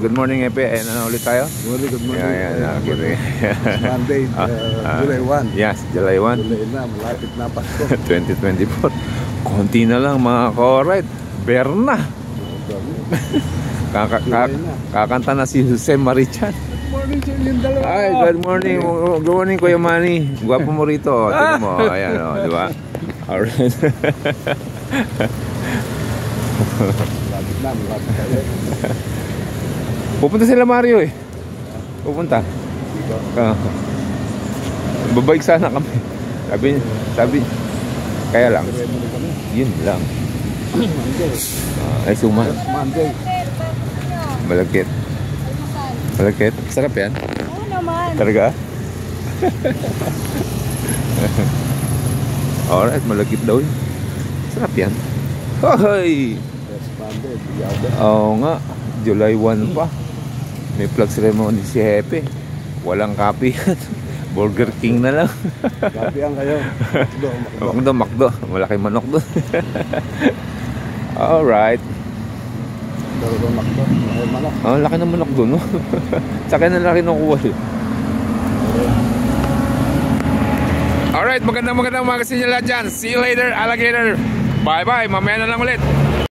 Good morning, Epe. Ayan na ulit tayo. Good morning. Yeah. Monday, July 1. Yes, July 1. July na, malapit na Pasko. 2024. Konti na lang mga ka-alright. Berna. Kakanta na si Jose Marichan. Good morning sa inyong dalawa. Ay, good morning. Good morning, Kuya Manny. Gwapo mo rito. Tingnan mo. Ayan, di ba? Alright. Malapit na kayo. Pupunta sila Mario eh. Pupunta. Babaik sana kami. Sabi, kaya lang. Yun lang. Ay, suman. Monday. Malagkit. Malagkit. Sarap yan. Oo naman. Talaga? Alright, malagkit daw yun. Sarap yan. Hoy! Yes, Monday. Oo nga. July 1 pa. May flag ceremony si Hepe. Walang copy. Burger King na lang. Gabihan kayo. Makdo. Malaki manok doon. Alright. Oh, laki ng manok doon, no? Saka na laki ng kuwal. Alright, magandang umaga sa inyo lahat dyan. See you later, alligator. Bye-bye. Mamaya na lang ulit.